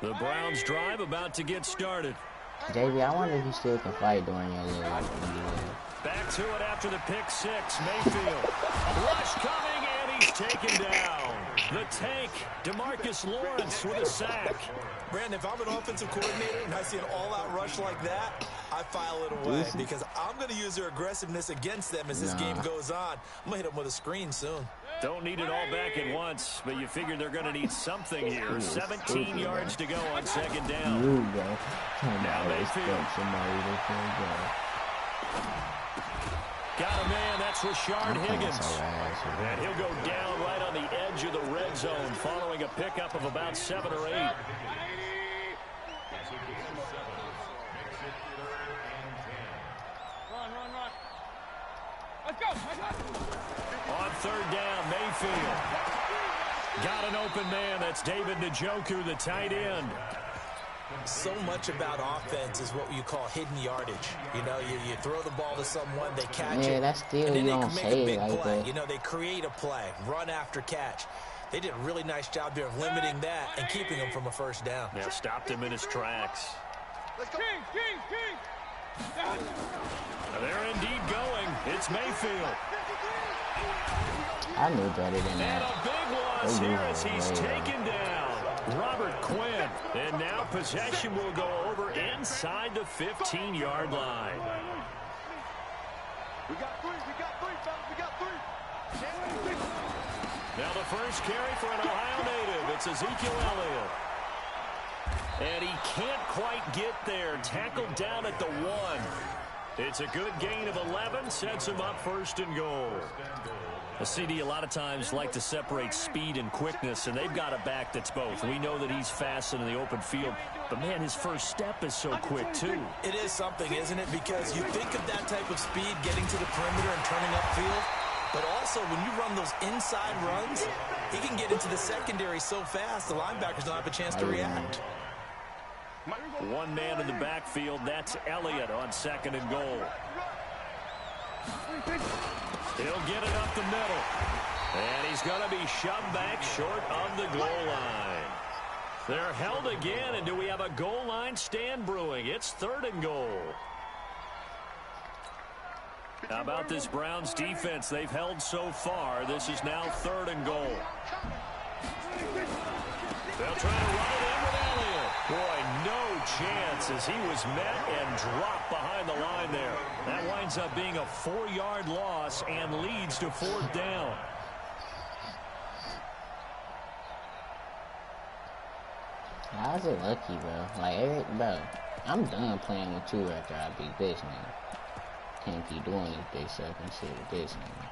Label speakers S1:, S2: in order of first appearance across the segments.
S1: The Browns drive about to get started.
S2: JV, I wonder if you still can fight during your little
S1: Back to it after the pick six. Mayfield. Rush coming, and he's taken down. The tank, DeMarcus Lawrence with a sack.
S3: Brandon, if I'm an offensive coordinator and I see an all-out rush like that, I file it away because I'm going to use their aggressiveness against them as this game goes on. I'm going to hit them with a screen soon.
S1: Don't need it all back at once, but you figure they're going to need something here. 17 yards to go on second down. Now Mayfield. Got a man, that's Rashard Higgins. And he'll go down right on the edge of the red zone following a pickup of about 7 or 8.
S4: Run. Let's go.
S1: On third down, Mayfield. Got an open man. That's David Njoku, the tight end.
S3: So much about offense is what you call hidden yardage. You know, you throw the ball to someone, they catch it,
S2: that's still,
S3: and then
S2: you
S3: they
S2: don't
S3: can make
S2: say
S3: a big
S2: like
S3: play.
S2: that.
S3: You know, they create a play, run after catch. They did a really nice job there of limiting that and keeping him from a first down.
S1: Now stopped him in his tracks.
S4: Let's go. King.
S1: They're indeed going. It's Mayfield.
S2: I knew better than
S1: And
S2: that.
S1: a big loss here as he's taken down. Robert Quinn. And now possession will go over inside the 15-yard line.
S4: We got three, fellas. We got three.
S1: Now the first carry for an Ohio native. It's Ezekiel Elliott. And he can't quite get there. Tackled down at the 1. It's a good gain of 11. Sets him up first and goal. A CD a lot of times like to separate speed and quickness, and they've got a back that's both. We know that he's fast in the open field, but, man, his first step is so quick, too.
S3: It is something, isn't it? Because you think of that type of speed getting to the perimeter and turning upfield, but also when you run those inside runs, he can get into the secondary so fast the linebackers don't have a chance to react.
S1: One man in the backfield, that's Elliott on second and goal. He'll get it up the middle. And he's going to be shoved back short of the goal line. They're held again, and do we have a goal line stand brewing? It's third and goal. How about this Browns defense? They've held so far. This is now third and goal. They'll try to run it in with Elliott. Boy, no chance as he was met and dropped behind the line there. That winds up being a 4-yard loss and leads to fourth down.
S2: How's it lucky, bro? Like, bro, I'm done playing with 2 after I beat this nigga. Can't keep doing this big second shit with this nigga.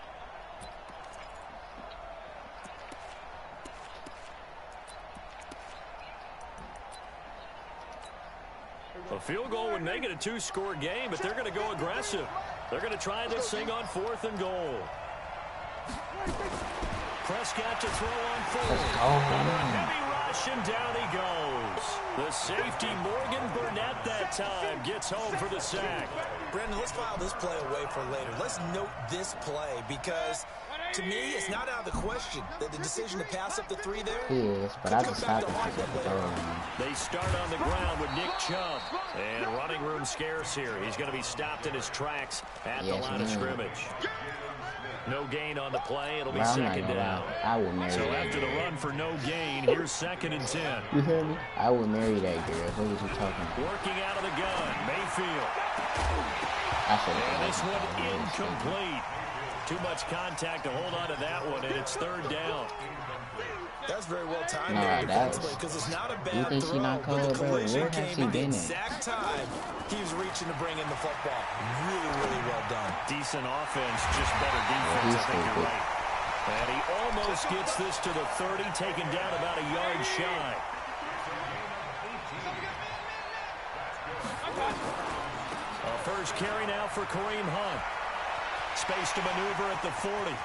S1: A field goal would make it a 2-score game, but they're going to go aggressive. They're going to try this thing on fourth and goal. Prescott to throw on fourth. Heavy rush, and down he goes. The safety, Morgan Burnett, that time gets home for the sack.
S3: Brandon, let's file this play away for later. Let's note this play because, to me, it's not out of the question that the decision to pass up the 3 there.
S2: Yes, but I just stopped
S1: They start on the ground with Nick Chubb. And running room scarce here. He's going to be stopped in his tracks at the line of scrimmage. No gain on the play. It'll be second down.
S2: I will marry
S1: so
S2: that
S1: after
S2: girl.
S1: the run for no gain, here's second and 10.
S2: You hear me? I will marry that girl. What was you talking about?
S1: Working out of the gun, Mayfield. And this one incomplete. Too much contact to hold on to that one, and it's third down.
S3: That's very well timed there defensively because it's not a bad throw, but the collision came at the exact time he was reaching to bring in the football. Really, really well done.
S1: Decent offense, just better defense, I think you're right. And he almost gets this to the 30, taken down about a yard shy. A first carry now for Kareem Hunt. Space to maneuver at the 40.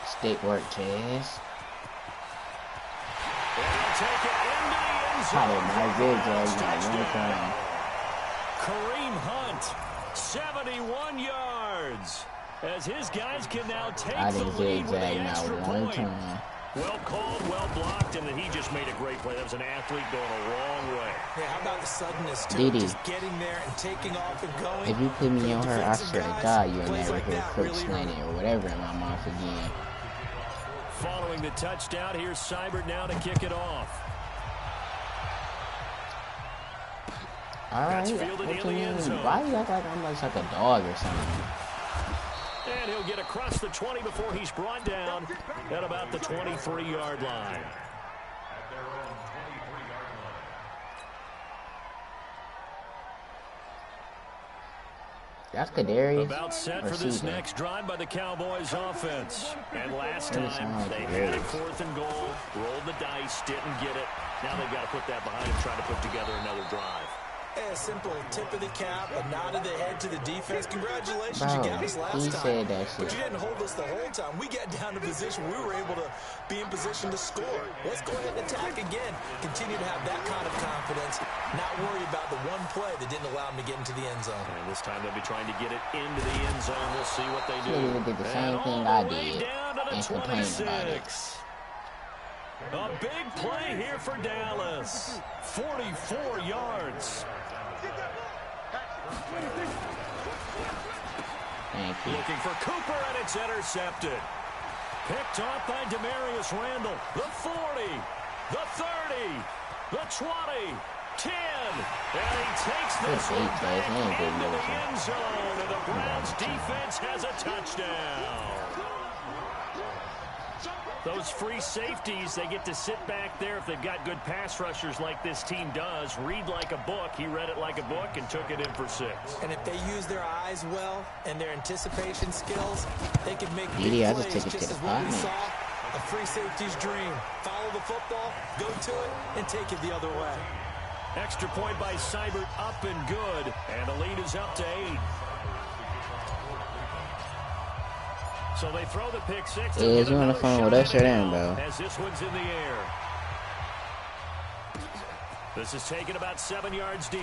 S2: Stick work, Chaz.
S1: Take it into the end zone. Kareem Hunt, 71 yards. As his guys can now take the lead with the extra point. Well called, well blocked, and then he just made a great play. That was an athlete going a long way.
S3: Yeah, how about the suddenness, too?
S2: Didi.
S3: Just getting there and taking off and going.
S2: If you put me on her, I swear to God, you'll
S3: plays
S2: never
S3: like
S2: hear
S3: that
S2: crook
S3: really
S2: slanted or whatever in my mouth again.
S1: Following the touchdown, here's Seibert now to kick it off.
S2: Alright, what you mean? Why you act like I'm like a dog or something?
S1: And he'll get across the 20 before he's brought down at about the 23-yard line.
S2: That's Kadarius.
S1: About set for this next drive by the Cowboys offense. And last time they had it 4th and goal, rolled the dice, didn't get it. Now they've got to put that behind and try to put together another drive.
S3: A simple tip of the cap, a nod of the head to the defense. Congratulations,
S2: Bro,
S3: you got us last time.
S2: Said that shit.
S3: But you didn't hold us the whole time. We got down to position. We were able to be in position to score. Let's go ahead and attack again. Continue to have that kind of confidence. Not worry about the one play that didn't allow them to get into the end zone.
S1: And this time they'll be trying to get it into the end zone. We'll see what they do.
S2: They did the same thing I did and complained about it.
S1: A big play here for Dallas. 44 yards.
S2: Thank you.
S1: Looking for Cooper, and it's intercepted. Picked off by Demarius Randall. The 40, the 30, the 20, 10. And he takes this one back into the end zone, and the Browns defense has a touchdown. Those free safeties, they get to sit back there if they've got good pass rushers like this team does. Read like a book. He read it like a book and took it in for 6.
S3: And if they use their eyes well and their anticipation skills, they can make big plays just as what we saw. A free safety's dream. Follow the football, go to it, and take it the other way.
S1: Extra point by Seibert, up and good. And the lead is up to 8. So they throw the pick 6.
S2: Yeah, you on the phone with us or them, bro?
S1: As this one's in the air. This is taken about 7 yards deep.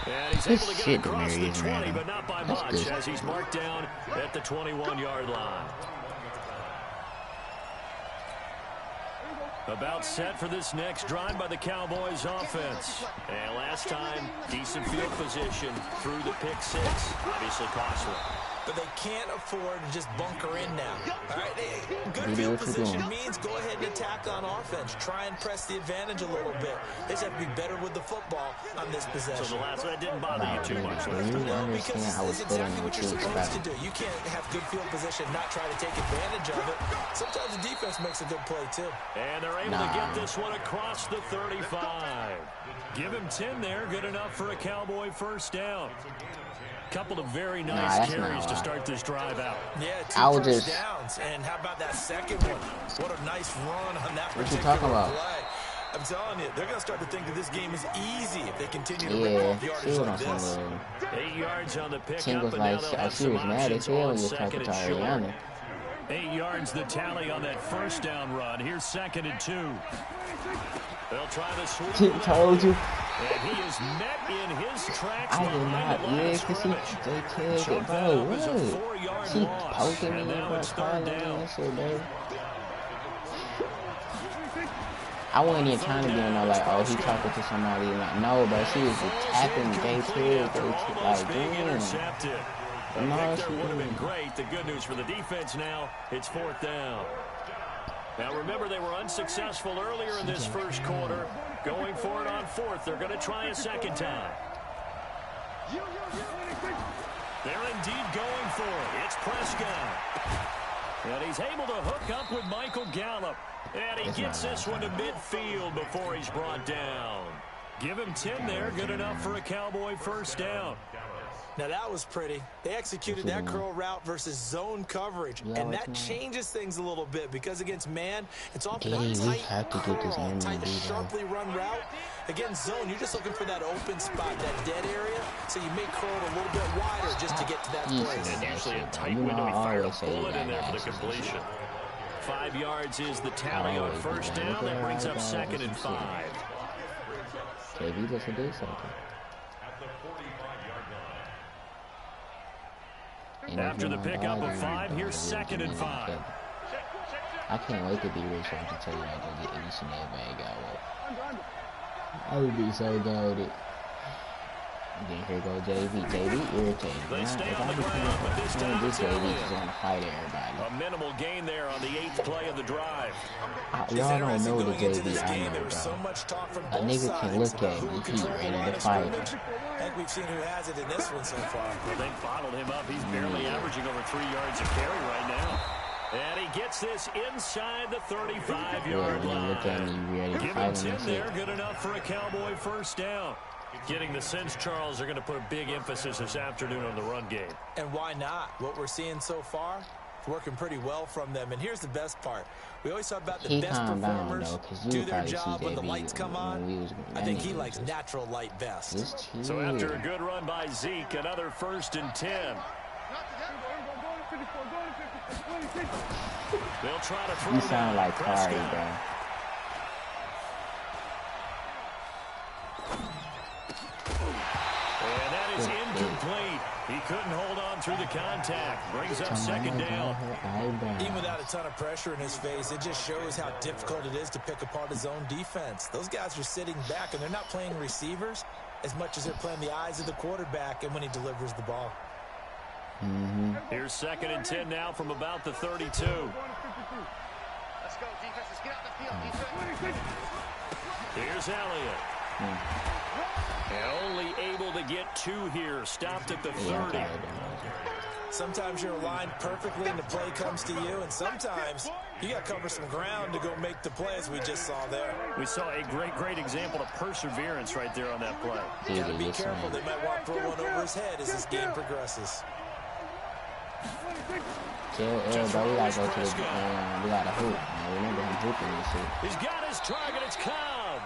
S1: And he's able to get across the 20, but not by much, as he's marked down at the 21-yard line. About set for this next drive by the Cowboys offense. And last time, decent field position through the pick 6. Obviously costly.
S3: But they can't afford to just bunker in now. All right, good field position means go ahead and attack on offense. Try and press the advantage a little bit. They just have to be better with the football on this possession.
S1: So the last one didn't bother you too much.
S3: No, because it's exactly what you're supposed to do. You can't have good field position, not try to take advantage of it. Sometimes the defense makes a good play, too.
S1: And they're able to get this one across the 35. Give him 10 there. Good enough for a Cowboy first down. Couple of very nice carries to start this drive out.
S3: Yeah, 2 first downs. And how about that second one? What a nice run on that particular play. I'm telling you, they're going to start to think that this game is easy if they continue to rip off yardage like this.
S1: 8 yards on the pickup,
S2: and now they'll have some options on 2nd and short.
S1: 8 yards the tally on that first down run. Here's 2nd and 2. They'll try to sweep.
S2: Told you.
S1: And he is met in his tracks.
S2: I did not. Yeah, because they killed it, bro. What? She poking me, bro, calling me and shit, bro. I wasn't even trying to be on no, like, oh, he talking to somebody. Like, no, bro, she was just tapping J2, like, damn.
S1: That would have been great. The good news for the defense now, it's 4th down. Now, remember, they were unsuccessful earlier in this first quarter. Going for it on 4th. They're going to try a second time. They're indeed going for it. It's Prescott. And he's able to hook up with Michael Gallup. And he gets this one to midfield before he's brought down. Give him 10 there. Good enough for a Cowboy first down.
S3: Now, that was pretty. They executed that curl route versus zone coverage, and that changes things a little bit because against man, it's often a tight curl, tight, sharply run route. Against zone, you're just looking for that open spot, that dead area, so you may curl it a little bit wider just to get to that place.
S1: And actually a tight window. He fired a bullet in there for the completion. 5 yards is the tally on first down. That brings up 2nd and 5.
S2: KB just did something.
S1: After the pickup of 5, here's 2nd and 5.
S2: I can't wait to be rich so I can tell you I can get any Chanel bag out with. I would be so goaded. And then here go JV. JV irritating.
S1: They stay
S2: If
S1: on
S2: I
S1: the ground, but this time
S2: this
S1: it's
S2: JV
S1: Elliott.
S2: just want to fight everybody.
S1: A minimal gain there on the 8th play of the drive.
S2: Y'all don't know the
S3: Going into this
S2: JV I
S3: game,
S2: know,
S3: there was so
S2: bro.
S3: much talk from
S2: A
S3: both
S2: nigga
S3: sides
S2: can look
S3: about
S2: at
S3: who
S2: me,
S3: controlled
S2: he
S3: the
S2: ready
S3: line
S2: to
S3: of
S2: fight.
S3: scrimmage. I think we've seen who has it in this one so far.
S1: Well, they bottled him up. He's barely averaging over 3 yards a carry right now. And he gets this inside the 35-yard
S2: Yeah,
S1: line.
S2: look at me, ready to
S1: Give him
S2: fight
S1: 10
S2: him.
S1: there, good enough for a Cowboy first down. Getting the sense, Charles, they're going to put a big emphasis this afternoon on the run game.
S3: And why not? What we're seeing so far, it's working pretty well from them. And here's the best part. We always talk about the
S2: He
S3: best
S2: calmed down,
S3: performers
S2: though, 'cause you
S3: do
S2: would
S3: their
S2: probably see
S3: job when the
S2: JV
S3: lights come
S2: when
S3: on.
S2: we was-
S3: I think he
S2: that nigga
S3: likes
S2: just-
S3: natural light best.
S2: Just chill.
S1: So after a good run by Zeke, another 1st and 10. They'll try to throw
S2: You sound
S1: now.
S2: like Kari,
S1: Prescott.
S2: bro.
S1: And that is incomplete. He couldn't hold on through the contact. Brings up 2nd down.
S3: Even without a ton of pressure in his face, it just shows how difficult it is to pick apart his own defense. Those guys are sitting back, and they're not playing receivers as much as they're playing the eyes of the quarterback and when he delivers the ball.
S1: Here's 2nd and 10 now from about the 32.
S4: Let's go, defenses. Get out the field. Defense.
S1: Here's Elliott. And only able to get 2 here. Stopped at the 30.
S3: Sometimes you're aligned perfectly and the play comes to you, and sometimes you got to cover some ground to go make the play, as we just saw there.
S1: We saw a great example of perseverance right there on that play.
S3: Got to be careful. They might want to throw one over his head as this game progresses.
S2: Bro, we gotta go to the, we gotta hoop. Man, remember him hooping and shit.
S1: He's got his target. It's Cobb.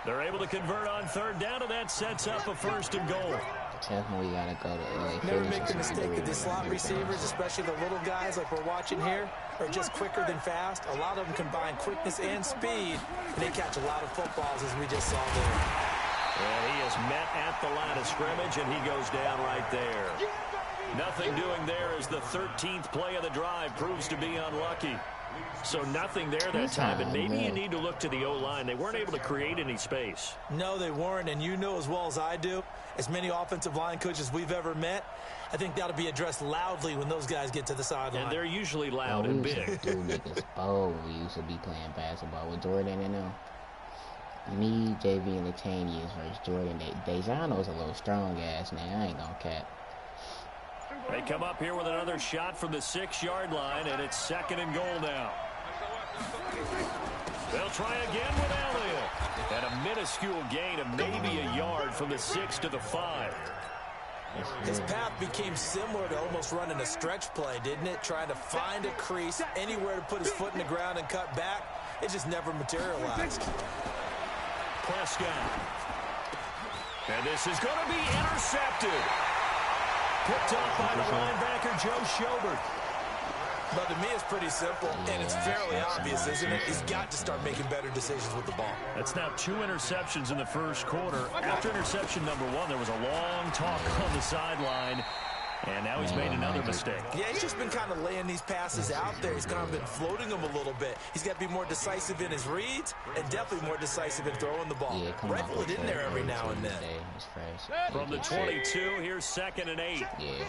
S1: They're able to convert on 3rd down, and that sets up a 1st and goal.
S2: Definitely gotta go to
S3: Never make the mistake that the slot receivers, especially the little guys like we're watching here, are just quicker than fast. A lot of them combine quickness and speed, and they catch a lot of footballs, as we just saw there.
S1: And he is met at the line of scrimmage, and he goes down right there. Nothing doing there as the 13th play of the drive proves to be unlucky. So nothing there that time, and maybe you need to look to the O-line. They weren't able to create any space.
S3: No, they weren't, and you know as well as I do, as many offensive line coaches we've ever met, I think that'll be addressed loudly when those guys get to the sideline.
S1: And they're usually loud and big.
S2: Dude, niggas bold. We used to be playing basketball with Jordan and them. Me, JV, and the Tanians versus Jordan. Dejano's a little strong ass now. I ain't gonna cap.
S1: They come up here with another shot from the 6-yard line, and it's 2nd and goal now. They'll try again with Elliott. And a minuscule gain of maybe a yard from the 6 to the 5.
S3: His path became similar to almost running a stretch play, didn't it? Trying to find a crease, anywhere to put his foot in the ground and cut back. It just never materialized.
S1: Prescott. And this is going to be intercepted. Picked up by the linebacker, Joe Schobert.
S3: But to me, it's pretty simple, and it's fairly obvious, isn't it? He's got to start making better decisions with the ball.
S1: That's now 2 interceptions in the first quarter. After interception number 1, there was a long talk on the sideline, and now he's made another mistake.
S3: Yeah, he's just been kind of laying these passes out there. He's kind of been floating them a little bit. He's got to be more decisive in his reads and definitely more decisive in throwing the ball. Rifle it in there every now and then.
S1: From the 22, here's 2nd and 8.
S2: Yeah.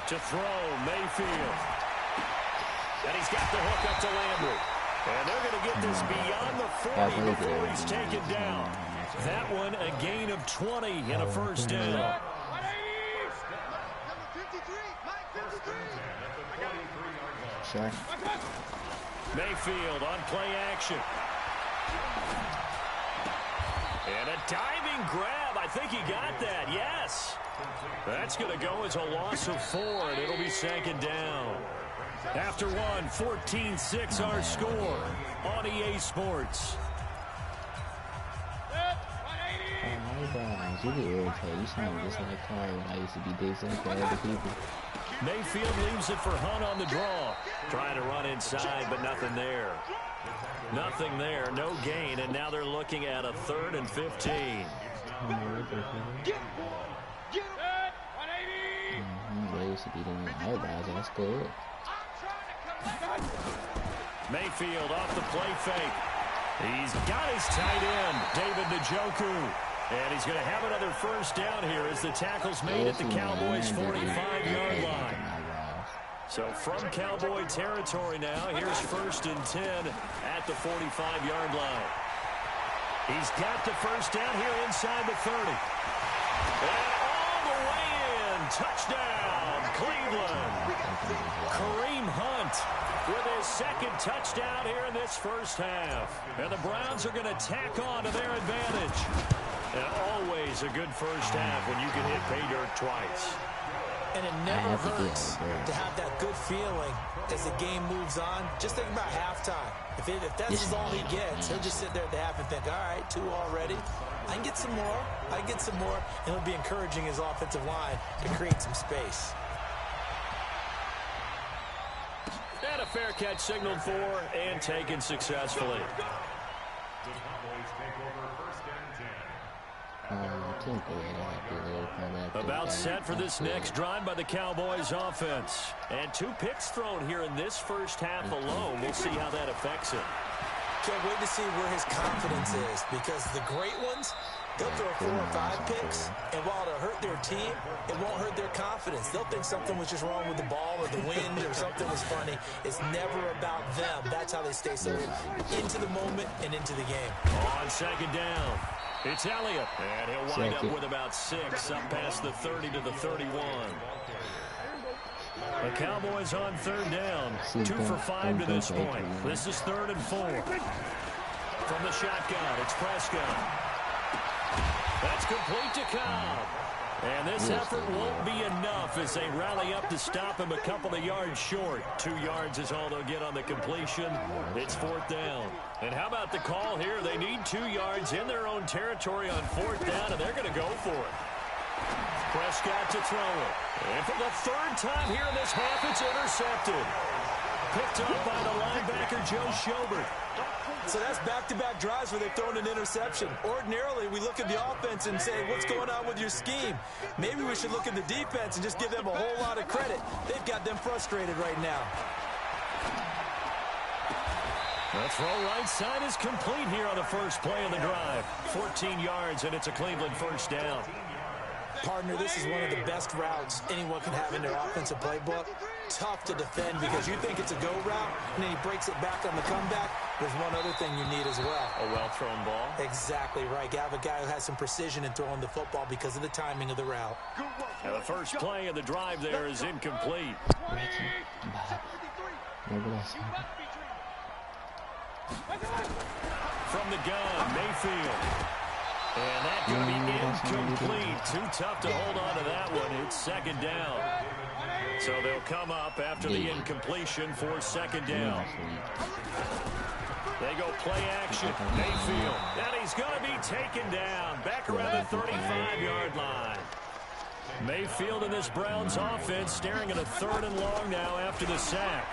S1: To throw, Mayfield. And he's got the hook up to Landry. And they're going to get this beyond the 40 before he's taken down. That one, a gain of 20 and a 1st down.
S2: Sure.
S1: Mayfield on play action. And a diving grab. I think he got that. Yes. That's going to go as a loss of 4, and it'll be 2nd down. After 1, 14-6 our score on EA Sports.
S2: You get irritated. You sound just like Kari when I used to be dissing for other people.
S1: Mayfield leaves it for Hunt on the draw. Trying to run inside, but nothing there. Nothing there, no gain, and now they're looking at a 3rd and 15.
S2: They used to beating everybody. That's good.
S1: Mayfield off the play fake. He's got his tight end, David Njoku. And he's going to have another first down here as the tackle's made at the Cowboys' 45-yard line. So from Cowboy territory now, here's 1st and 10 at the 45-yard line. He's got the first down here inside the 30. And all the way in. Touchdown, Cleveland. Kareem Hunt with his second touchdown here in this first half. And the Browns are going to tack on to their advantage. And always a good first half when you can hit pay dirt twice.
S3: And it never hurts to have that good feeling as the game moves on. Just think about halftime. If that's all he gets, he'll just sit there at the half and think, all right, 2 already. I can get some more. I can get some more. And he'll be encouraging his offensive line to create some space.
S1: And a fair catch signaled for and taken successfully. About set for this next drive by the Cowboys offense. And 2 picks thrown here in this first half alone. We'll see how that affects it.
S3: Can't wait to see where his confidence is, because the great ones, they'll throw 4 or 5 picks, and while it'll hurt their team, it won't hurt their confidence. They'll think something was just wrong with the ball or the wind or something was funny. It's never about them. That's how they stay so into the moment and into the game.
S1: On second down, it's Elliott, and he'll wind up with about 6 up past the 30 to the 31. The Cowboys on 3rd down, 2 for 5 to this point. This is 3rd and 4. From the shotgun, it's Prescott. That's complete to Cobb. And this effort won't be enough as they rally up to stop him a couple of yards short. 2 yards is all they'll get on the completion. It's 4th down. And how about the call here? They need 2 yards in their own territory on 4th down, and they're going to go for it. Prescott to throw it. And for the 3rd time here in this half, it's intercepted. Picked up by the linebacker, Joe Schobert.
S3: So that's back-to-back drives where they've thrown an interception. Ordinarily, we look at the offense and say, what's going on with your scheme? Maybe we should look at the defense and just give them a whole lot of credit. They've got them frustrated right now.
S1: The throw right side is complete here on the first play of the drive. 14 yards, and it's a Cleveland first down.
S3: Partner, this is one of the best routes anyone can have in their offensive playbook. Tough to defend because you think it's a go route, and then he breaks it back on the comeback. There's one other thing you need as well.
S1: A well-thrown ball.
S3: Exactly right. You have a guy who has some precision in throwing the football because of the timing of the route.
S1: Now the first play of the drive there is incomplete. From the gun, Mayfield. And that's going to be incomplete. Too tough to hold on to that one. It's 2nd down. So they'll come up after the incompletion for 2nd down. They go play action. Mayfield. And he's going to be taken down. Back around the 35-yard line. Mayfield in this Browns offense staring at a 3rd and long now after the sack.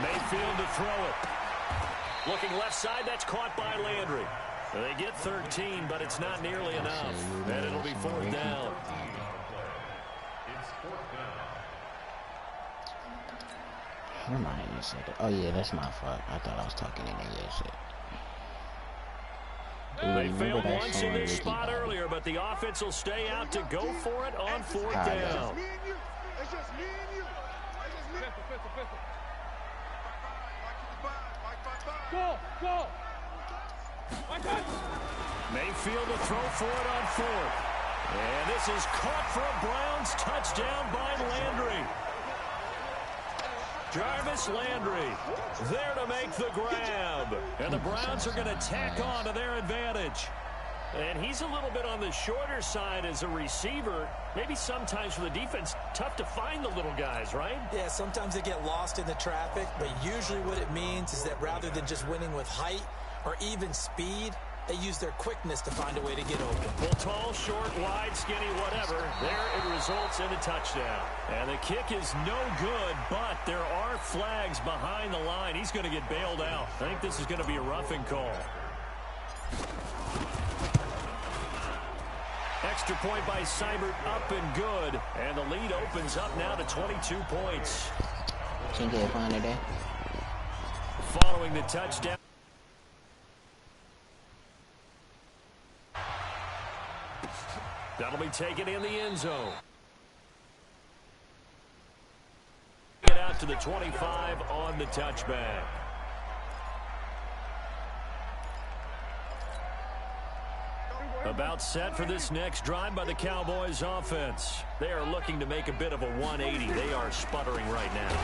S1: Mayfield to throw it. Looking left side, that's caught by Landry. They get 13, but it's not nearly enough. And it'll be 4th down.
S2: Oh, yeah, that's my fault. I thought I was talking in English.
S1: They failed once in this spot earlier, but the offense will stay out to go for it on 4th down.
S4: It's just me and you. Go.
S1: Mayfield to throw for it on 4th. And this is caught for a Browns touchdown by Landry. Jarvis Landry there to make the grab. And the Browns are going to tack on to their advantage. And he's a little bit on the shorter side as a receiver. Maybe sometimes for the defense, tough to find the little guys, right?
S3: Yeah, sometimes they get lost in the traffic, but usually what it means is that rather than just winning with height or even speed, they use their quickness to find a way to get open.
S1: Well, tall, short, wide, skinny, whatever. There it results in a touchdown. And the kick is no good, but there are flags behind the line. He's going to get bailed out. I think this is going to be a roughing call. Extra point by Seibert, up and good. And the lead opens up now to 22 points.
S2: Can't get a fine today.
S1: Following the touchdown. That'll be taken in the end zone. Get out to the 25 on the touchback. About set for this next drive by the Cowboys offense. They are looking to make a bit of a 180. They are sputtering right now.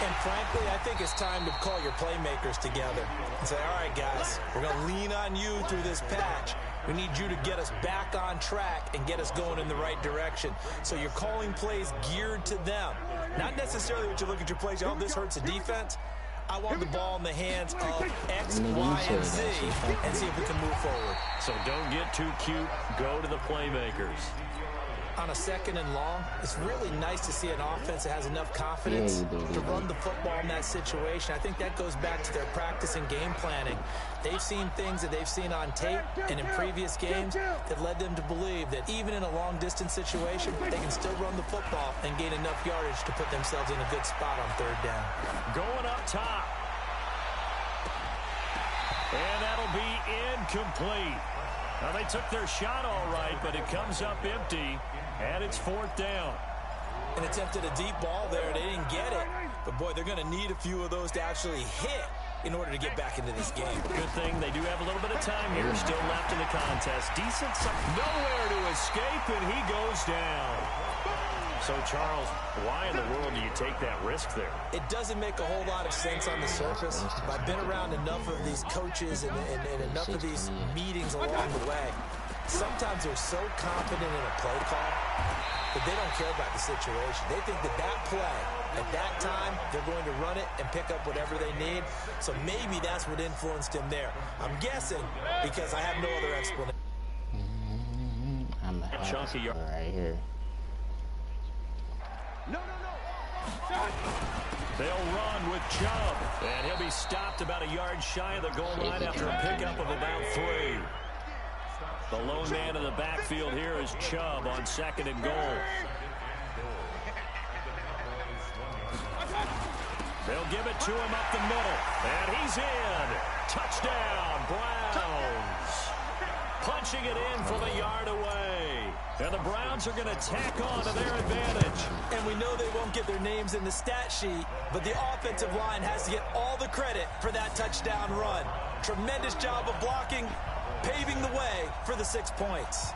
S3: And frankly, I think it's time to call your playmakers together and say, all right, guys, we're going to lean on you through this patch. We need you to get us back on track and get us going in the right direction. So you're calling plays geared to them. Not necessarily what you look at your plays, oh, this hurts the defense. I want the ball in the hands of X, Y, and Z and see if we can move forward.
S1: So don't get too cute. Go to the playmakers.
S3: On a second and long, it's really nice to see an offense that has enough confidence to run the football in that situation. I think that goes back to their practice and game planning. They've seen things that they've seen on tape and in previous games that led them to believe that even in a long-distance situation, they can still run the football and gain enough yardage to put themselves in a good spot on third down.
S1: Going up top. And that'll be incomplete. Now, they took their shot all right, but it comes up empty, and it's fourth down.
S3: And attempted a deep ball there. They didn't get it. But, boy, they're going to need a few of those to actually hit in order to get back into this game.
S1: Good thing they do have a little bit of time here still left in the contest. Decent, nowhere to escape, and he goes down. So, Charles, why in the world do you take that risk there?
S3: It doesn't make a whole lot of sense on the surface. I've been around enough of these coaches and enough of these meetings along the way. Sometimes they're so confident in a play call that they don't care about the situation. They think that that play, at that time, they're going to run it and pick up whatever they need. So maybe that's what influenced him there. I'm guessing because I have no other explanation.
S2: I'm a chunky yard right here.
S4: No.
S1: They'll run with Chubb. And he'll be stopped about a yard shy of the goal line after a pickup of about 3. The lone man in the backfield here is Chubb on second and goal. They'll give it to him up the middle. And he's in. Touchdown, Browns. Punching it in from a yard away. And the Browns are going to tack on to their advantage.
S3: And we know they won't get their names in the stat sheet, but the offensive line has to get all the credit for that touchdown run. Tremendous job of blocking, paving the way for the 6 points.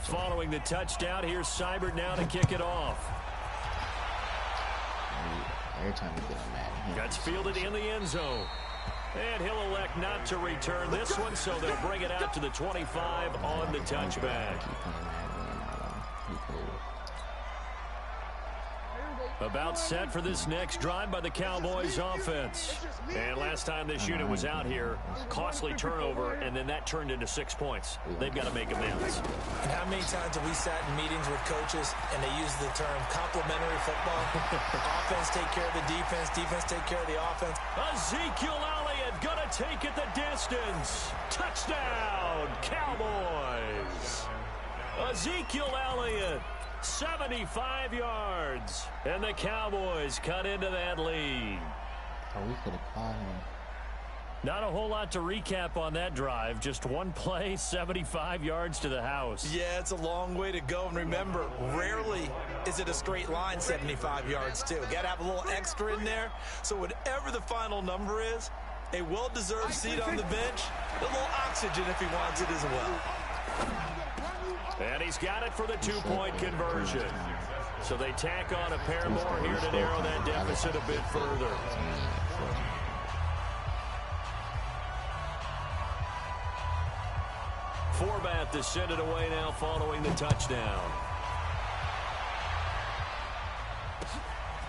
S1: Following the touchdown, here's Seibert now to kick it off.
S2: Every time we get a Madden,
S1: That's fielded in the end zone. And he'll elect not to return this one, so they'll bring it out to the 25 on the touchback. About set for this next drive by the Cowboys offense. And last time this unit was out here, costly turnover, and then that turned into 6 points. They've got to make amends.
S3: And how many times have we sat in meetings with coaches and they use the term complementary football? Offense take care of the defense, defense take care of the offense.
S1: Ezekiel Elliott gonna take it the distance. Touchdown, Cowboys. Ezekiel Elliott. 75 yards. And the Cowboys cut into that lead.
S2: Oh, we could have caught him.
S1: Not a whole lot to recap on that drive. Just one play, 75 yards to the house.
S3: Yeah, it's a long way to go. And remember, rarely is it a straight line 75 yards, too. Got to have a little extra in there. So whatever the final number is, a well-deserved seat on the bench, a little oxygen if he wants it as well.
S1: And he's got it for the 2-point conversion. So they tack on a pair more here to narrow that deficit a bit further. Forbath to send it away now following the touchdown.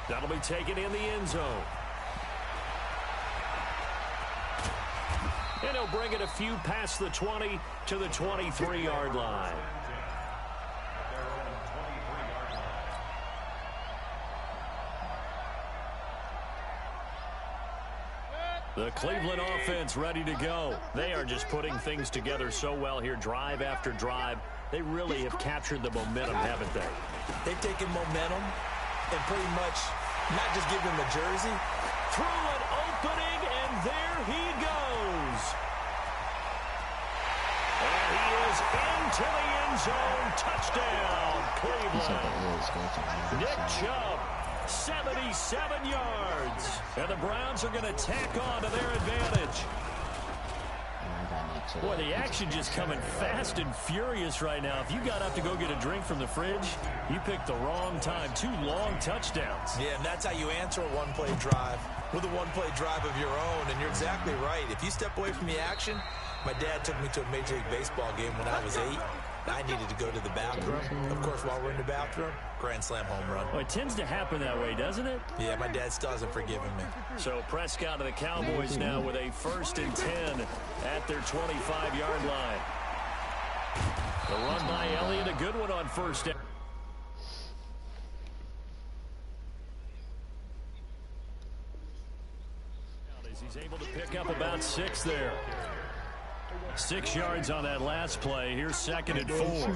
S1: That'll be taken in the end zone. And he'll bring it a few past the 20 to the 23-yard line. The Cleveland offense ready to go. They are just putting things together so well here, drive after drive. They really have captured the momentum, haven't they?
S3: They've taken momentum and pretty much not just give them a jersey.
S1: Through an opening, and there he goes. And he is into the end zone. Touchdown, Cleveland. Nick Chubb, 77 yards. And the Browns are going to tack on to their advantage. Boy, the action just coming fast and furious right now. If you got up to go get a drink from the fridge, you picked the wrong time. 2 long touchdowns.
S3: Yeah, and that's how you answer a one-play drive with a one-play drive of your own. And you're exactly right. If you step away from the action, my dad took me to a Major League Baseball game when I was 8. I needed to go to the bathroom. Of course, while we're in the bathroom, grand slam home run.
S1: Well, it tends to happen that way, doesn't it?
S3: Yeah, my dad still hasn't forgiven me.
S1: So Prescott and the Cowboys now with a 1st and 10 at their 25-yard line. The run by Elliott, a good one on 1st down. He's able to pick up about 6 there. 6 yards on that last play. Here's 2nd and 4.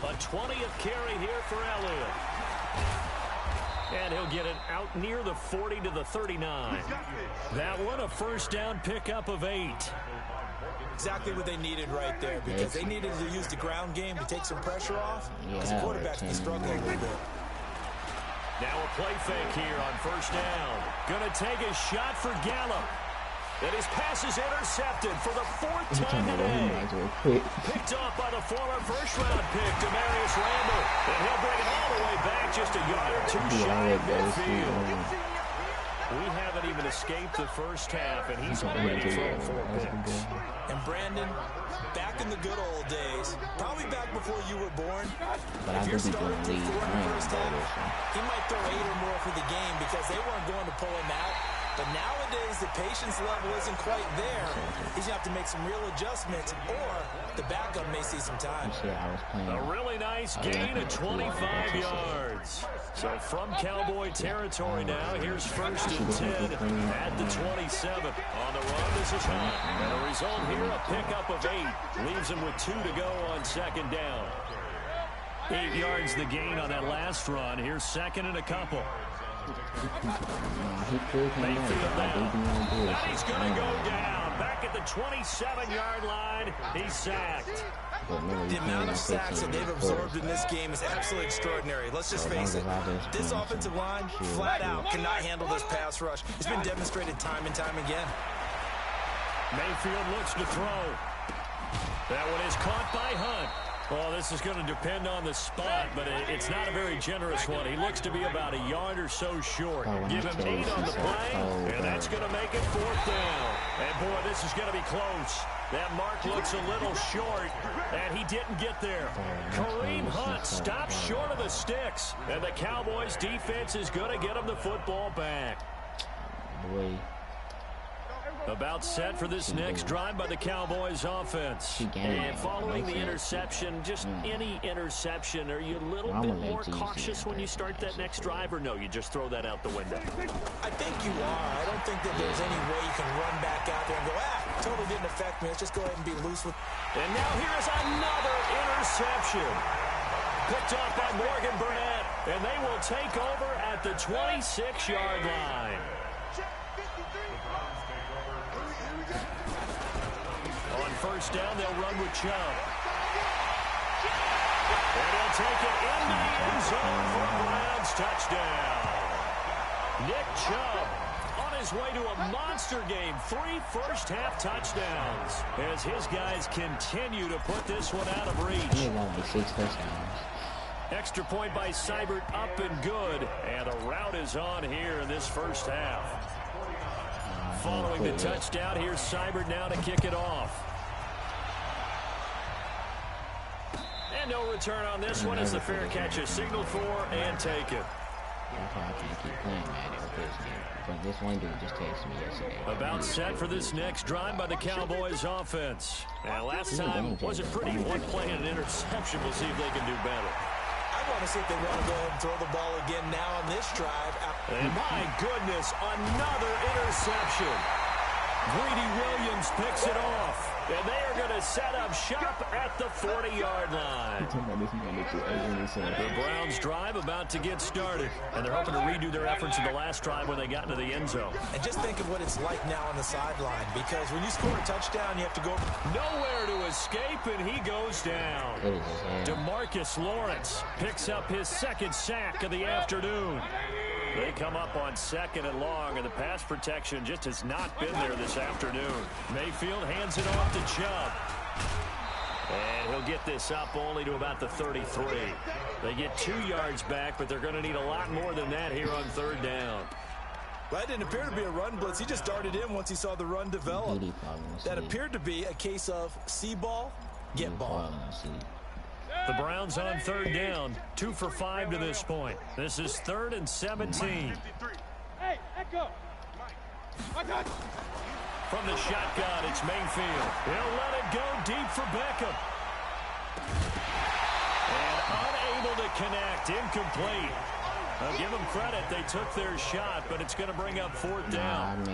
S1: A 20th carry here for Elliott. And he'll get it out near the 40 to the 39. That one a 1st down pickup of 8.
S3: Exactly what they needed right there, because they needed to use the ground game to take some pressure off, because the quarterback's been struggling a little bit.
S1: Now a play fake here on 1st down. Going to take a shot for Gallup. And his pass is intercepted for the 4th time today. Picked off by the former 1st-round pick, Demarius Randall. And he'll bring it all the way back just a yard or 2 shy of midfield. We haven't even escaped the 1st half, and he's already thrown 4 picks.
S3: And Brandon, back in the good old days, probably back before you were born, if you're starting to 4 in the 1st half, he might throw 8 or more for the game because they weren't going to pull him out. But nowadays, the patience level isn't quite there. He's going to have to make some real adjustments, or the backup may see some time.
S1: A really nice gain of 25 yards. So from Cowboy territory now, here's 1st and 10 at the 27. On the run, this is Hunt. And a result here, a pickup of 8. Leaves him with 2 to go on 2nd down. 8 yards the gain on that last run. Here's 2nd and a couple. Mayfield now. And he's going to go down. Back at the 27-yard line. He's sacked.
S3: The amount of sacks that they've absorbed in this game is absolutely extraordinary. Let's just face it. This offensive line, flat out, cannot handle this pass rush. It's been demonstrated time and time again.
S1: Mayfield looks to throw. That one is caught by Hunt. Well, this is going to depend on the spot, but it's not a very generous one. He looks to be about a yard or so short. Give him 8 on the play, and that's going to make it 4th down. And, boy, this is going to be close. That mark looks a little short, and he didn't get there. Kareem Hunt stops short of the sticks, and the Cowboys' defense is going to get him the football back. About set for this next drive by the Cowboys offense. And following the interception, just any interception, are you a little bit more cautious when you start that next drive, or no, you just throw that out the window?
S3: I think you are. I don't think that there's any way you can run back out there and go, totally didn't affect me. Let's just go ahead and be loose with.
S1: And now here's another interception. Picked off by Morgan Burnett, and they will take over at the 26-yard line. On 1st down, they'll run with Chubb. And he'll take it into the end zone for a Browns touchdown. Nick Chubb on his way to a monster game. 3 first-half touchdowns as his guys continue to put this one out of reach. Extra point by Seibert, up and good. And the route is on here in this 1st half. Following the touchdown, here's Seibert now to kick it off. And no return on this one as the fair catch is signaled for and taken.
S2: That's why I can't keep playing Madden with this game. But this one dude just texted me yesterday.
S1: About set for this next drive by the Cowboys offense. And last time was a pretty one play and an interception. We'll see if they can do better.
S3: I want to see if they want to go ahead and throw the ball again now on this drive.
S1: And my goodness, another interception. Greedy Williams picks it off. And they are going to set up shop at the 40-yard line. The Browns drive about to get started. And they're hoping to redo their efforts in the last drive when they got into the end zone.
S3: And just think of what it's like now on the sideline. Because when you score a touchdown, you have to go
S1: nowhere to escape, and he goes down. DeMarcus Lawrence picks up his second sack of the afternoon. They come up on 2nd and long, and the pass protection just has not been there this afternoon. Mayfield hands it off to Chubb. And he'll get this up only to about the 33. They get 2 yards back, but they're going to need a lot more than that here on 3rd down.
S3: That didn't appear to be a run blitz. He just darted in once he saw the run develop. That appeared to be a case of see ball, get ball.
S1: The Browns on 3rd down, 2 for 5 to this point. This is 3rd and 17.
S4: Hey, echo.
S1: From the shotgun, it's Mayfield. He'll let it go deep for Beckham. And unable to connect, incomplete. I'll give them credit. They took their shot, but it's going to bring up 4th down.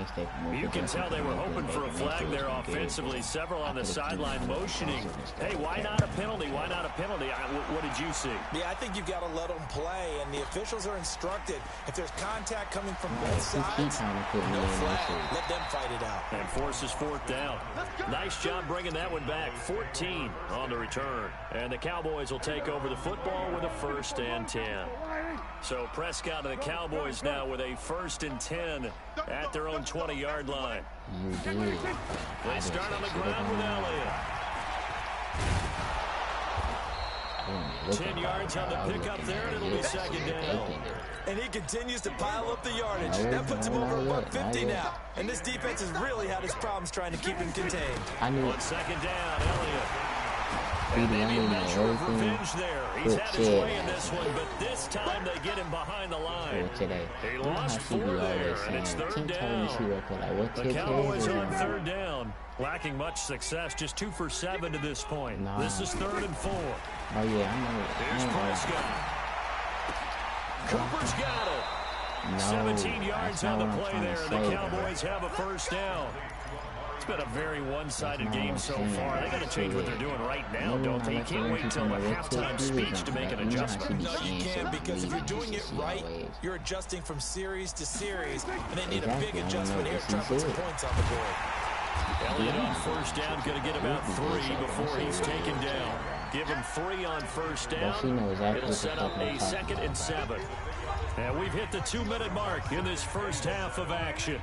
S1: You can tell they were hoping for a flag there offensively. Several on the sideline motioning. Hey, why not a penalty? Why not a penalty? What did you see?
S3: Yeah, I think you've got to let them play, and the officials are instructed. If there's contact coming from both sides, no flag. Let them fight it out.
S1: And forces 4th down. Nice job bringing that one back. 14 on the return. And the Cowboys will take over the football with a 1st and 10. So Prescott and the Cowboys now with a 1st and 10 at their own 20-yard line. They start on the ground with Elliott. 10 yards on the pickup there, and it'll be 2nd down.
S3: And he continues to pile up the yardage. That puts him over $150 now. And this defense has really had its problems trying to keep him contained.
S1: On 2nd down, Elliott. And maybe a measure of revenge there. He's had his way in this one, but this time they get him behind the line. He lost 4 there, and it's 3rd down. The Cowboys on 3rd down, lacking much success, just 2 for 7 to this point. This is 3rd and 4. Here's Prescott. Cooper's got it. 17 yards on the play there, and the Cowboys have a 1st down. It's been a very one-sided game so far. They got to change what they're doing right now, don't they? You can't wait until the halftime speech to make an adjustment.
S3: No, you can't, because if you're doing it right, you're adjusting from series to series, and they need a big adjustment here to try to put some points on the board.
S1: Elliott on 1st down, going to get about 3 before he's taken down. Give him 3 on 1st down. It'll set up a 2nd and 7. And we've hit the 2-minute mark in this first half of action.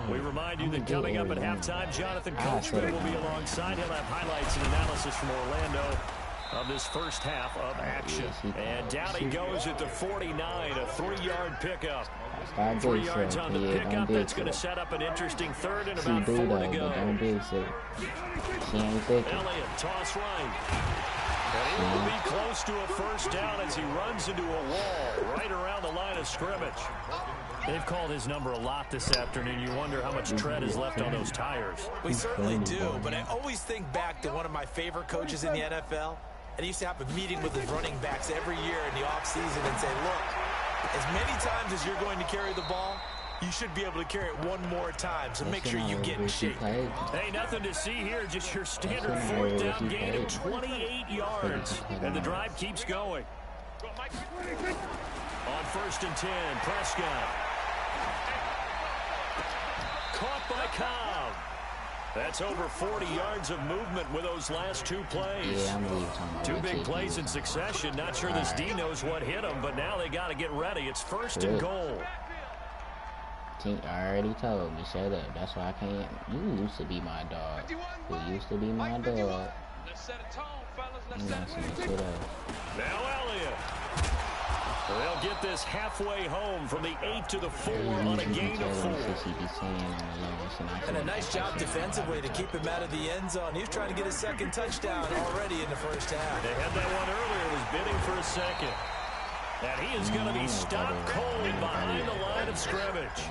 S1: We remind you that coming up at halftime, Jonathan Coachman will be alongside. He'll have highlights and analysis from Orlando of this first half of action. And down he goes at the 49, a 3-yard pickup. 3 yards on the pickup. That's going to set up an interesting 3rd and about 4 to go. Elliott, toss right. And he will be close to a 1st down as he runs into a wall right around the line of scrimmage. They've called his number a lot this afternoon. You wonder how much tread is left on those tires.
S3: We certainly do, but I always think back to one of my favorite coaches in the NFL. And he used to have a meeting with his running backs every year in the offseason and say, look, as many times as you're going to carry the ball, you should be able to carry it one more time, so make sure you get in shape.
S1: Hey, nothing to see here, just your standard 4th down gain of 28 yards. And the drive keeps going. On 1st and 10, Prescott. Caught by Cobb. That's over 40 yards of movement with those last 2 plays. 2 big plays in succession. Not sure this D knows what hit him, but now they got to get ready. It's 1st and goal.
S2: I already told me, shut up. That's why I can't. You used to be my dog. You used to be my dog.
S4: Let's set a tone, fellas. Let's
S2: You know,
S4: set a
S2: shut up.
S1: Now Elliott. They'll get this halfway home from the 8 to the 4 on a gain of 4.
S3: And a nice job defensively to keep him out of the end zone. He was trying to get his 2nd touchdown already in the first half.
S1: They had that one earlier, was bidding for a 2nd. And he is going to be stopped cold behind the line of scrimmage.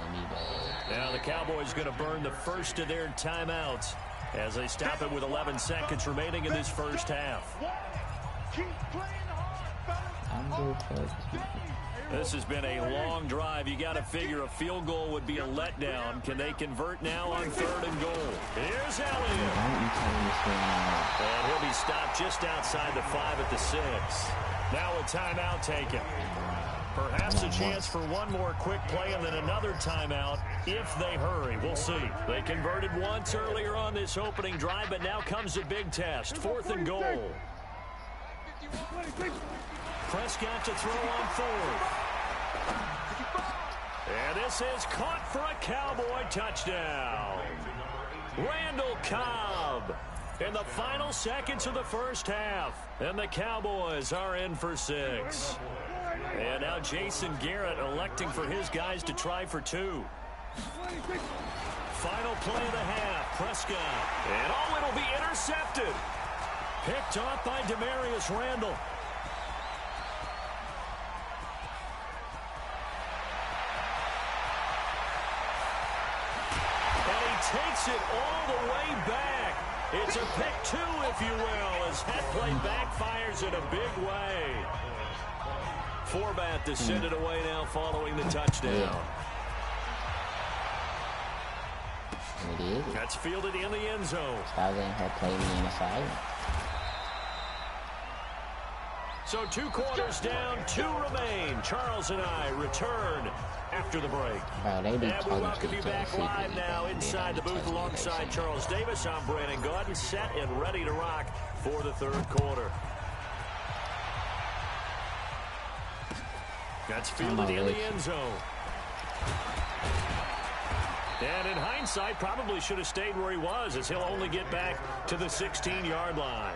S1: Now the Cowboys going to burn the first of their timeouts as they stop it with 11 seconds remaining in this first half.
S4: Keep playing hard.
S1: This has been a long drive. You got to figure a field goal would be a letdown. Can they convert now on 3rd and goal? Here's Elliott. And he'll be stopped just outside the 5 at the 6. Now a timeout taken. Perhaps a chance for one more quick play and then another timeout if they hurry. We'll see. They converted once earlier on this opening drive, but now comes a big test. 4th and goal. Prescott to throw on 4th. And this is caught for a Cowboy touchdown. Randall Cobb in the final seconds of the first half. And the Cowboys are in for 6. And now Jason Garrett electing for his guys to try for 2. Final play of the half. Prescott. And it'll be intercepted. Picked off by Demarius Randall. And he takes it all the way back. It's a pick 2, if you will, as that play backfires in a big way. Forbat to send it away now following the touchdown. That's fielded in the end zone.
S2: Stop letting her play me in the side.
S1: So 2 quarters down, 2 remain. Charles and I return after the break.
S2: Bro, they be
S1: and we welcome you back live now inside the booth alongside Charles Davis. I'm Brandon Gordon, set and ready to rock for the 3rd quarter. That's fielded in the end zone. And in hindsight, probably should have stayed where he was, as he'll only get back to the 16-yard line.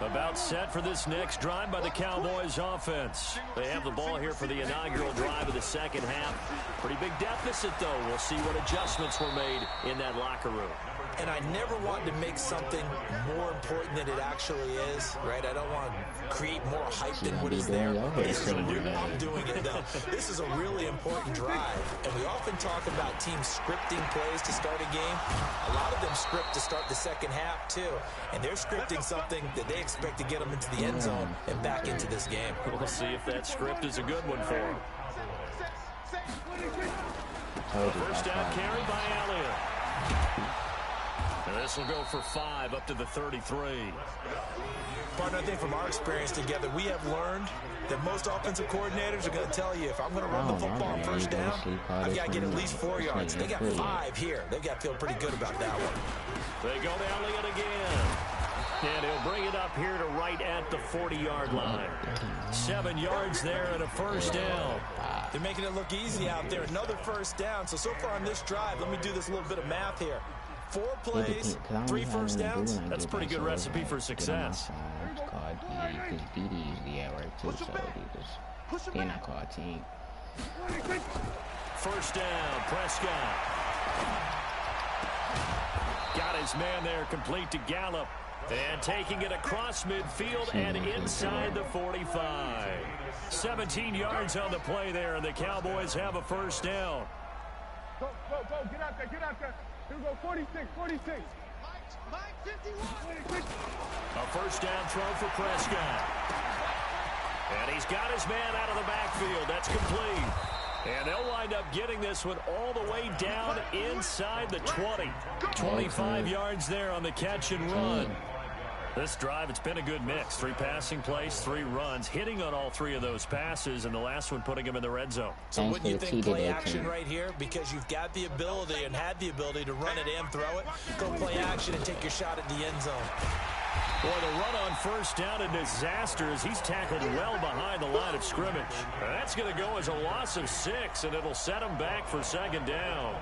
S1: About set for this next drive by the Cowboys offense. They have the ball here for the inaugural drive of the second half. Pretty big deficit, though. We'll see what adjustments were made in that locker room.
S3: And I never want to make something more important than it actually is, right? I don't want to create more hype than what is there. I'm doing it, though. This is a really important drive. And we often talk about teams scripting plays to start a game. A lot of them script to start the second half, too. And they're scripting something that they expect to get them into the end zone and back into this game.
S1: We'll see if that script is a good one for them. First down carry by Elliott. And this will go for 5 up to the 33.
S3: Partner, I think from our experience together, we have learned that most offensive coordinators are going to tell you, if I'm going to run the football on first down, I've got to get at least 4 yards. They got 5 here. They've got to feel pretty good about that one.
S1: They go to Elliott again. And he'll bring it up here to right at the 40-yard line. 7 yards there and a first down.
S3: They're making it look easy out there. Another first down. So far on this drive, let me do this little bit of math here. 4 plays, 3 first downs.
S1: That's a pretty good recipe for success.
S2: Because DD usually at work too, so they're not called team.
S1: First down, Prescott. Got his man there, complete to Gallup. And taking it across midfield and inside the 45. 17 yards on the play there, and the Cowboys have a first down.
S4: Go, get out there, Here we go, 46. Mike, 51.
S1: A first down throw for Prescott. And he's got his man out of the backfield. That's complete. And they'll wind up getting this one all the way down inside the 20. 25 yards there on the catch and run. This drive, it's been a good mix. 3 passing plays, 3 runs, hitting on all 3 of those passes, and the last one putting him in the red zone.
S3: So wouldn't you think play action right here? Because you've got the ability and had the ability to run it and throw it. Go play action and take your shot at the end zone.
S1: Boy, the run on first down, a disaster as he's tackled well behind the line of scrimmage. That's going to go as a loss of 6, and it'll set him back for second down.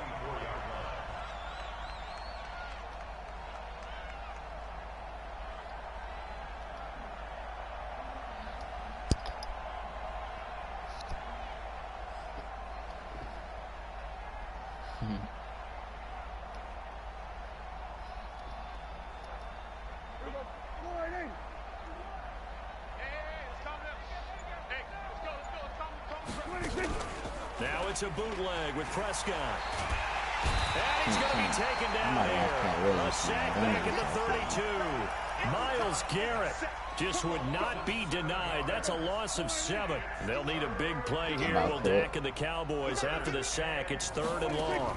S1: Now it's a bootleg with Prescott. And he's going to be taken down here. A sack back at the 32. Myles Garrett just would not be denied. That's a loss of 7. They'll need a big play here. Will Dak and the Cowboys after the sack. It's 3rd and long.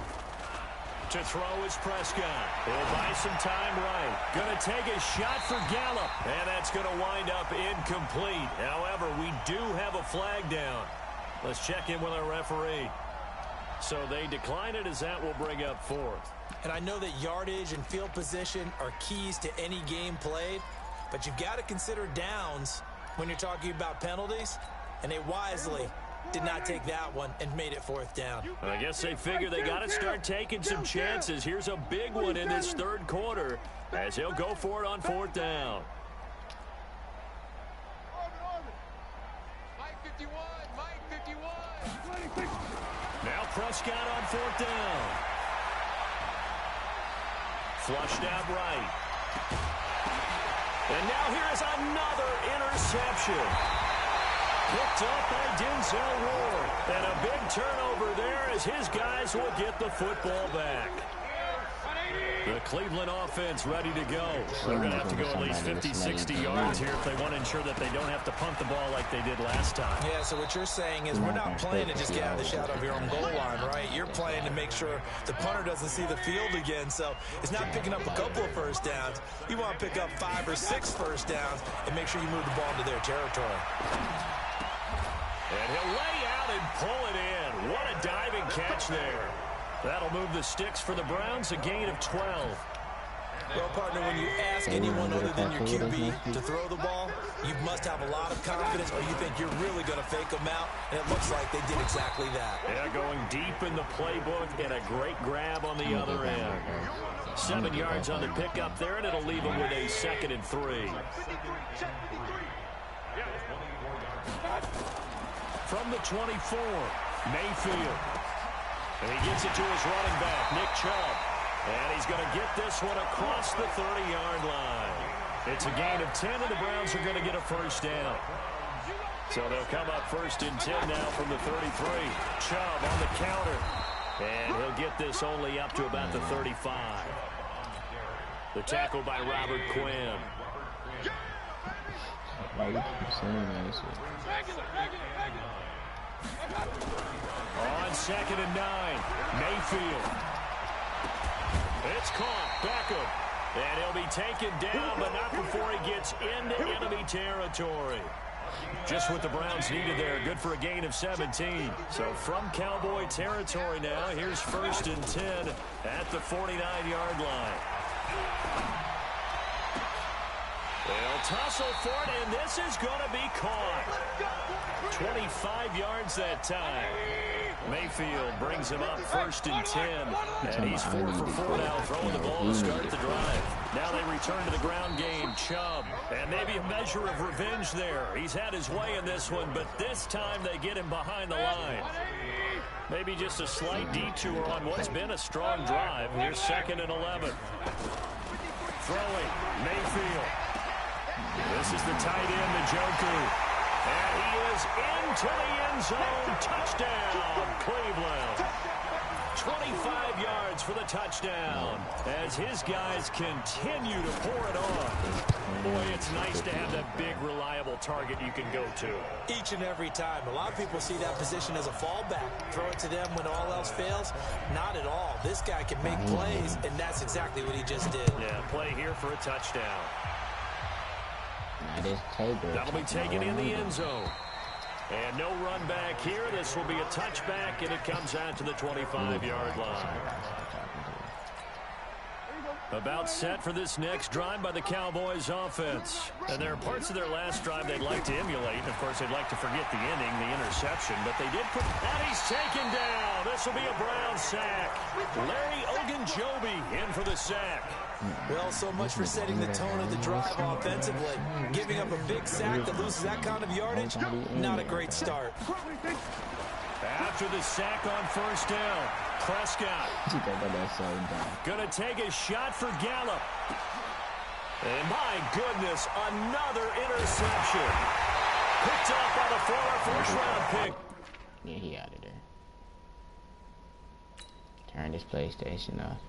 S1: To throw is Prescott. He'll buy some time right. Going to take a shot for Gallup. And that's going to wind up incomplete. However, we do have a flag down. Let's check in with our referee. So they decline it as that will bring up 4th.
S3: And I know that yardage and field position are keys to any game played, but you've got to consider downs when you're talking about penalties, and they wisely did not take that one and made it 4th down.
S1: I guess they figure they got to start taking some chances. Here's a big one in this 3rd quarter as he'll go for it on 4th down. Now Prescott on 4th down. Flushed out right. And now here is another interception. Picked up by Denzel Ward. And a big turnover there as his guys will get the football back. The Cleveland offense ready to go. They're going to have to go at least 50, 60 yards here if they want to ensure that they don't have to punt the ball like they did last time.
S3: Yeah, so what you're saying is we're not playing to just get out of the shadow of your own goal line, right? You're playing to make sure the punter doesn't see the field again. So it's not picking up a couple of first downs. You want to pick up 5 or 6 first downs and make sure you move the ball into their territory.
S1: And he'll lay out and pull it in. What a diving catch there. That'll move the sticks for the Browns, a gain of 12.
S3: Well, partner, when you ask anyone other than your QB to throw the ball, you must have a lot of confidence or you think you're really going to fake them out, and it looks like they did exactly that.
S1: Yeah, going deep in the playbook and a great grab on the other end. 7 yards on the pickup there, and it'll leave them with a 2nd and 3. From the 24, Mayfield. And he gets it to his running back, Nick Chubb. And he's going to get this one across the 30-yard line. It's a gain of 10, and the Browns are going to get a first down. So they'll come up 1st and 10 now from the 33. Chubb on the counter. And he'll get this only up to about the 35. The tackle by Robert Quinn. On 2nd and 9, Mayfield. It's caught. Beckham. And he'll be taken down, but not before he gets into enemy territory. Just what the Browns needed there. Good for a gain of 17. So from Cowboy territory now, here's 1st and 10 at the 49-yard line. They'll tussle for it, and this is going to be caught. 25 yards that time. Mayfield brings him up 1st and 10. And he's 4 for 4 now, throwing the ball to start the drive. Now they return to the ground game. Chubb. And maybe a measure of revenge there. He's had his way in this one, but this time they get him behind the line. Maybe just a slight detour on what's been a strong drive. Here's 2nd and 11. Throwing. Mayfield. This is the tight end, Njoku. And he is into the end zone. Touchdown, Cleveland. 25 yards for the touchdown as his guys continue to pour it on. Boy, it's nice to have that big, reliable target you can go to.
S3: Each and every time. A lot of people see that position as a fallback. Throw it to them when all else fails. Not at all. This guy can make plays, and that's exactly what he just did.
S1: Yeah, play here for a touchdown.
S2: That'll
S1: be taken in the end zone. And no run back here. This will be a touchback, and it comes out to the 25-yard line. About set for this next drive by the Cowboys offense. And there are parts of their last drive they'd like to emulate. And, of course, they'd like to forget the inning, the interception. But they did put... And he's taken down. This will be a Brown sack. Larry Ogunjobi in for the sack.
S3: Well, so much for setting the tone of the drive offensively. Giving up a big sack that loses that kind of yardage, not a great start.
S1: After the sack on 1st down, Prescott going to take a shot for Gallup. And my goodness, another interception. Picked up by the former first-round pick.
S2: Yeah, he out of there. Turn this PlayStation off.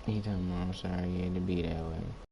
S2: He told me I'm sorry you had to be that way.